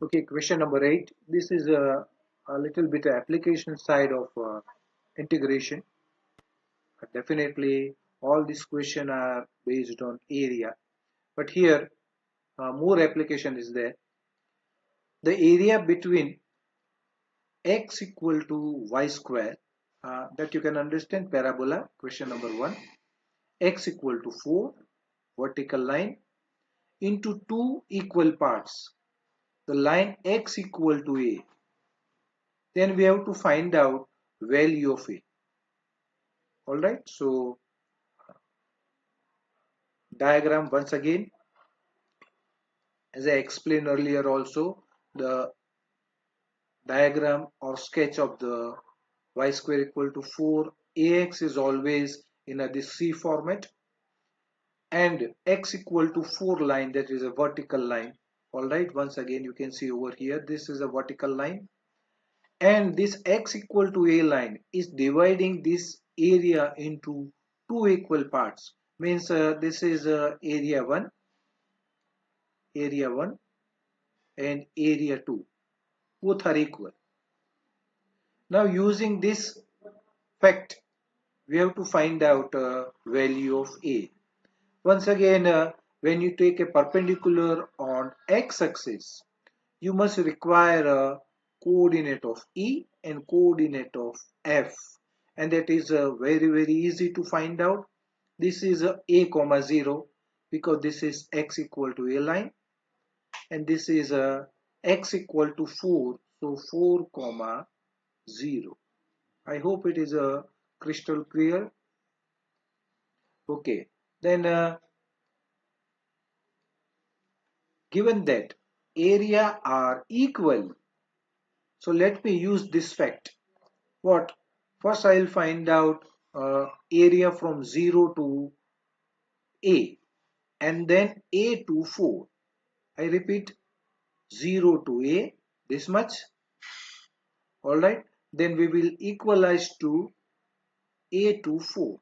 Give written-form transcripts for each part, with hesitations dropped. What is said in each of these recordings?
Okay, question number 8. This is a little bit application side of integration. Definitely, all these questions are based on area, but here more application is there. The area between x equal to y square, that you can understand parabola. Question number 1. X equal to 4, vertical line, into two equal parts. The line x equal to a. Then we have to find out value of a. Alright, so diagram once again, as I explained earlier also, the diagram or sketch of the y square equal to 4, ax is always in this C format, and x equal to 4 line, that is a vertical line. Alright, once again you can see over here, this is a vertical line, and this x equal to a line is dividing this area into two equal parts. Means this is area 1 and area 2, both are equal. Now using this fact, we have to find out value of a. Once again, when you take a perpendicular on x-axis, you must require a coordinate of e and coordinate of f, and that is very easy to find out. This is a comma 0 because this is x equal to a line, and this is x equal to 4, so 4 comma 0. I hope it is crystal clear. Okay, then given that area are equal, so let me use this fact. What? First I will find out area from 0 to a, and then a to 4. I repeat, 0 to a, this much. Alright, then we will equalize to a to 4.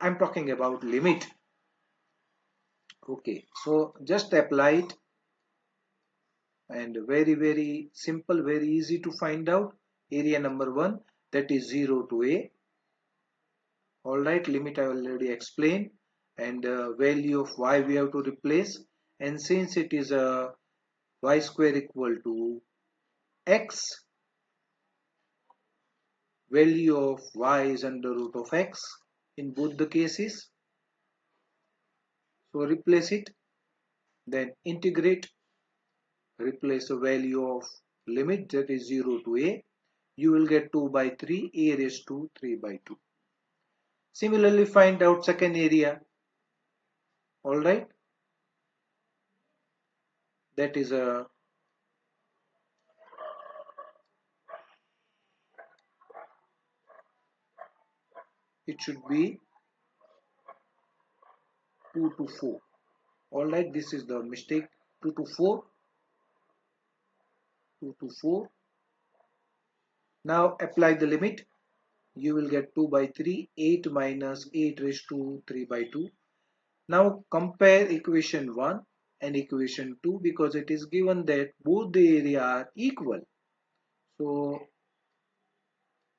I'm talking about limit. Okay, so just apply it, and very simple, very easy to find out. Area number 1, that is 0 to a. Alright, limit I already explained, and value of y we have to replace, and since it is a y square equal to x, value of y is under root of x in both the cases. So replace it, then integrate, replace the value of limit, that is 0 to a. You will get 2 by 3, a raised to 3 by 2. Similarly, find out second area. Alright, that is it should be 2 to 4. Alright, this is the mistake. 2 to 4, 2 to 4. Now apply the limit. You will get 2 by 3, 8 minus 8 raised to 3 by 2. Now compare equation 1 and equation 2, because it is given that both the area are equal. So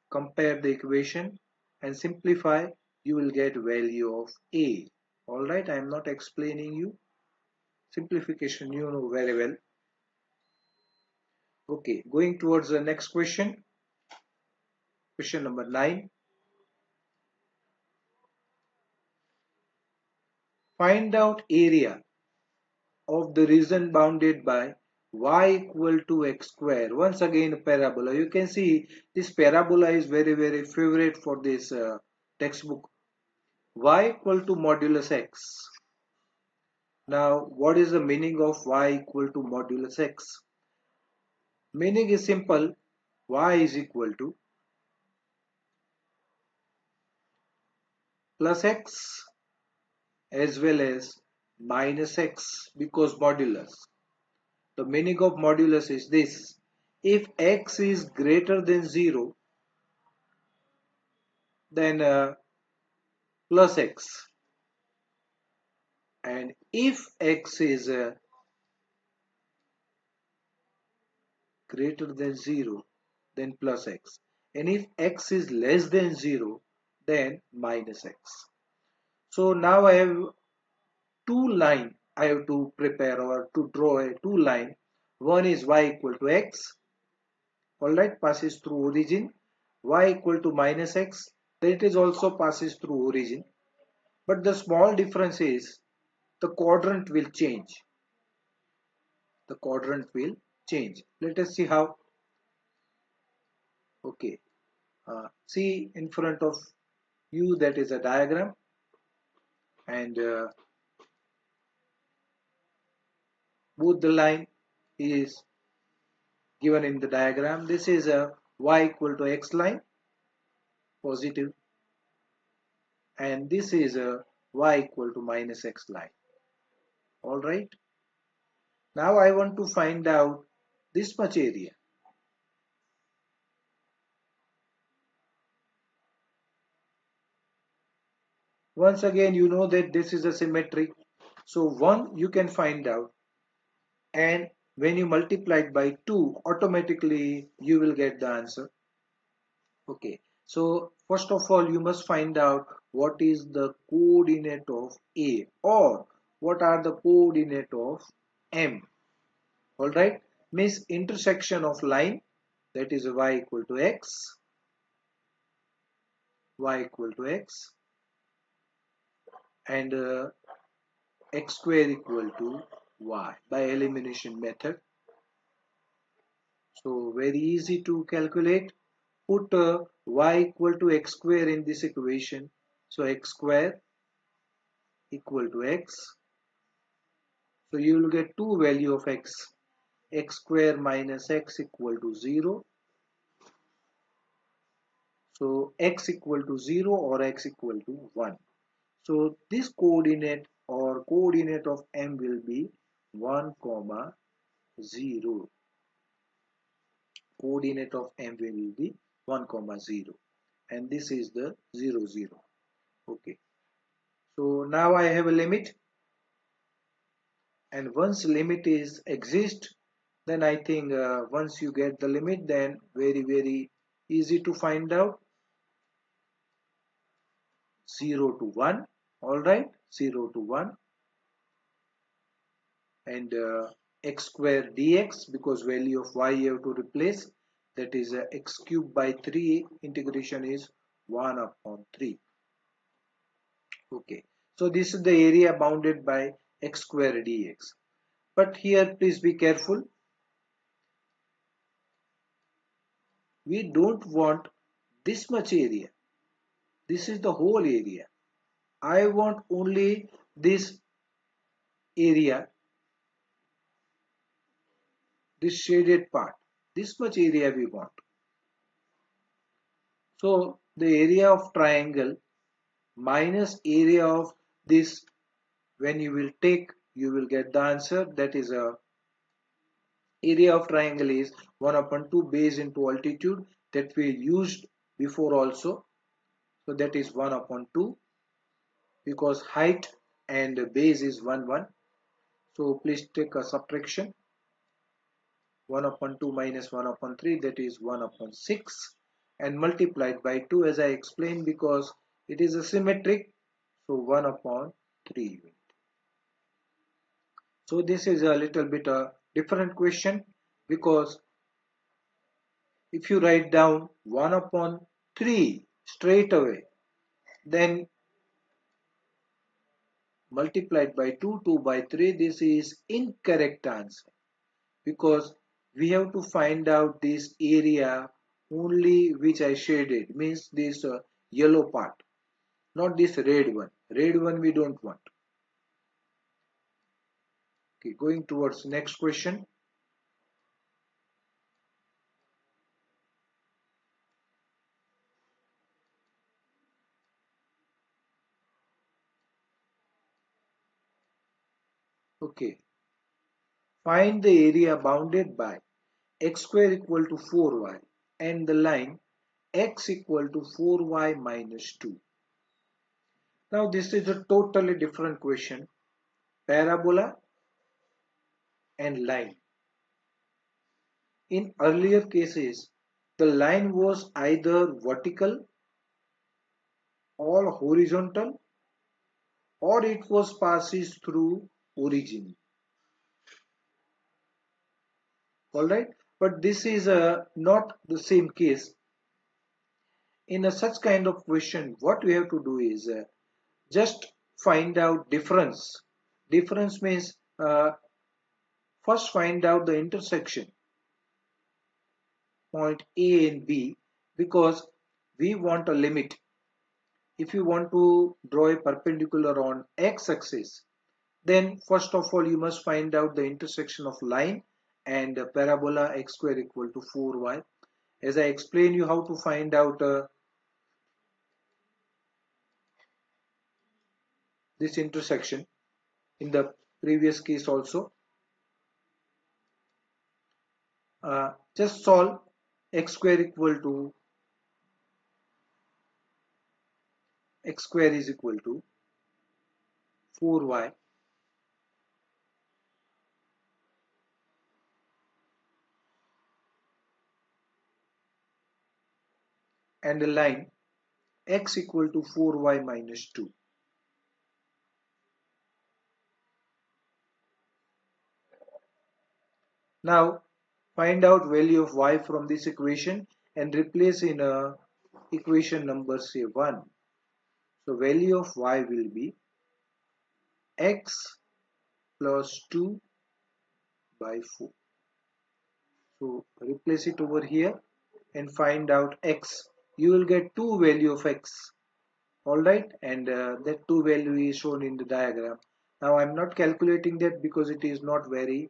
compare the equation and simplify. You will get value of a. Alright, I am not explaining you. Simplification you know very well. Okay, going towards the next question. Question number 9. Find out area of the region bounded by y equal to x square. Once again, parabola. You can see this parabola is very favorite for this textbook. Y equal to modulus x. Now, what is the meaning of y equal to modulus x? Meaning is simple. Y is equal to plus x as well as minus x, because modulus. The meaning of modulus is this: if x is greater than 0, then plus x, and if x is greater than 0, then plus x. And if x is less than 0, then minus x. So now I have two line I have to prepare or to draw a two line. One is y equal to x, alright, passes through origin, y equal to minus x, then it is also passes through origin. But the small difference is the quadrant will change. The quadrant will change. Let us see how. Okay. See in front of you that is a diagram, and both the line is given in the diagram. This is a y equal to x line, positive, and this is a y equal to minus x line. Alright. Now I want to find out this much area. Once again, you know that this is a symmetric. So 1 you can find out, and when you multiply it by 2, automatically you will get the answer. Okay, so first of all you must find out what is the coordinate of A, or what are the coordinate of M. Alright, means intersection of line, that is y equal to x, y equal to x, and x square equal to y by elimination method. So very easy to calculate. Put y equal to x square in this equation. So x square equal to x. So you will get two value of x. X square minus x equal to 0. So x equal to 0 or x equal to 1. So this coordinate or coordinate of M will be 1 comma 0. Coordinate of M will be 1 comma 0, and this is the 0 0. Okay, so now I have a limit, and once limit is exist, then I think once you get the limit, then very easy to find out. 0 to 1, alright, 0 to 1, and x square dx, because value of y you have to replace, that is x cube by 3, integration is 1 upon 3. Okay, so this is the area bounded by x square dx. But here please be careful. We don't want this much area. This is the whole area. I want only this area, this shaded part. This much area we want. So the area of triangle minus area of this, when you will take, you will get the answer. That is a area of triangle is 1 upon 2 base into altitude, that we used before also. So that is 1 upon 2, because height and base is 1 1. So please take a subtraction. 1 upon 2 minus 1 upon 3, that is 1 upon 6, and multiplied by 2, as I explained, because it is a symmetric. So 1 upon 3. So this is a little bit a different question, because if you write down 1 upon 3 straight away, then multiplied by 2, 2 by 3, this is incorrect answer, because we have to find out this area only which I shaded, means this yellow part, not this red one. Red one we don't want. Okay, going towards next question. Okay, find the area bounded by x square equal to 4y and the line x equal to 4y minus 2. Now this is a totally different question. Parabola and line. In earlier cases, the line was either vertical or horizontal, or it was passes through origin. Alright, but this is not the same case. In a such kind of question, what we have to do is just find out difference. Difference means first find out the intersection point A and B, because we want a limit. If you want to draw a perpendicular on x-axis, then first of all you must find out the intersection of line and parabola x square equal to 4y. As I explain you how to find out this intersection in the previous case also, just solve x square equal to x square is equal to 4y and a line x equal to 4y minus 2. Now find out value of y from this equation and replace in equation number say 1. So value of y will be x plus 2 by 4. So replace it over here and find out x. You will get 2 value of x. Alright, and that 2 value is shown in the diagram. Now I am not calculating that because it is not very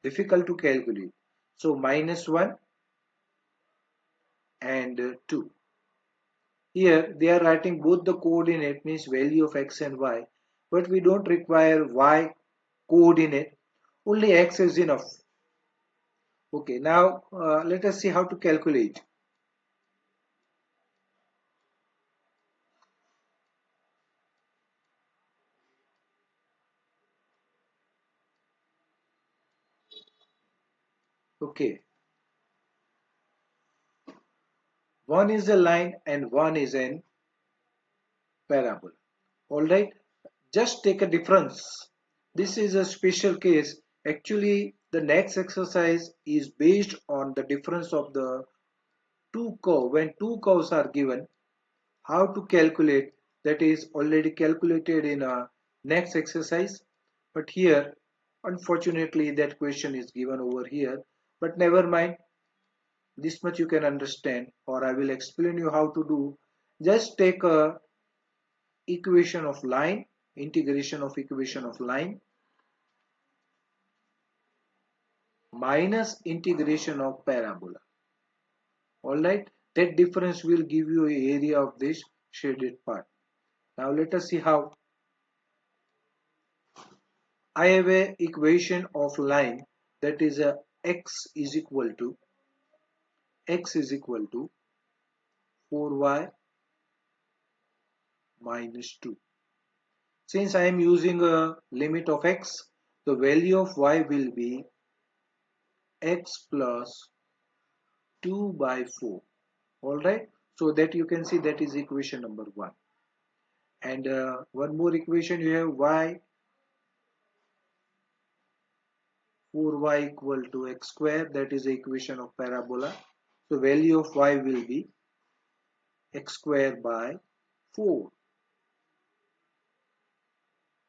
difficult to calculate. So minus 1 and 2. Here they are writing both the coordinate, means value of x and y, but we don't require y coordinate, only x is enough. Okay, now let us see how to calculate. Okay, one is a line and one is an parabola. Alright, just take a difference. This is a special case. Actually, the next exercise is based on the difference of the two curves. When two curves are given, how to calculate, that is already calculated in a next exercise. But here, unfortunately, that question is given over here. But never mind, this much you can understand, or I will explain you how to do. Just take a equation of line, integration of equation of line minus integration of parabola. Alright, that difference will give you an area of this shaded part. Now let us see how. I have a equation of line, that is a x is equal to 4y minus 2. Since I am using a limit of x, the value of y will be x plus 2 by 4. Alright, so that you can see that is equation number 1. And one more equation, you have y 4y equal to x square, that is the equation of parabola. So value of y will be x square by 4.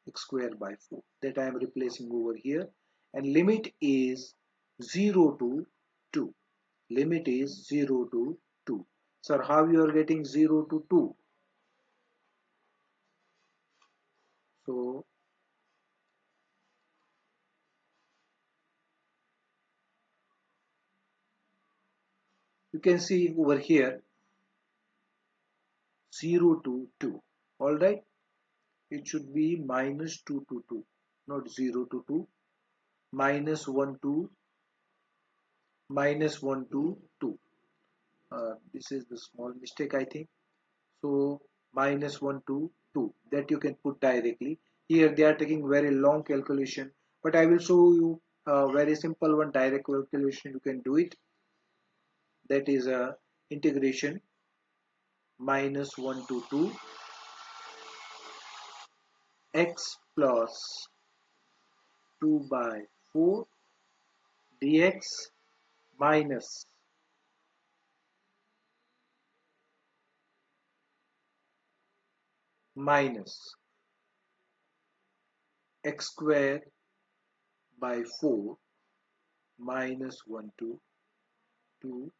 X square by 4, that I am replacing over here, and limit is 0 to 2. Limit is 0 to 2. Sir, how you are getting 0 to 2? So you can see over here 0 to 2. Alright, it should be minus 2 to 2, not 0 to 2. Minus 1 to 2. This is the small mistake, I think. So minus 1 to 2, that you can put directly. Here they are taking very long calculation, but I will show you a very simple one, direct calculation, you can do it. that is a integration -1 to 2 x plus 2 by 4 dx minus minus x squared by 4 -1 to 2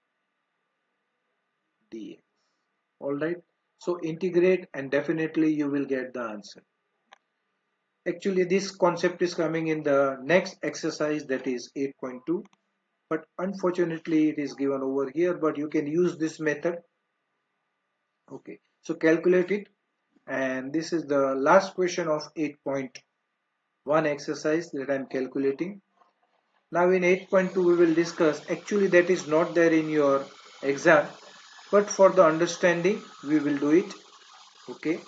dx. Alright, so integrate and definitely you will get the answer. Actually, this concept is coming in the next exercise, that is 8.2, but unfortunately it is given over here, but you can use this method. Okay, so calculate it, and this is the last question of 8.1 exercise that I am calculating. Now in 8.2 we will discuss, actually that is not there in your exam, but for the understanding we will do it. Okay,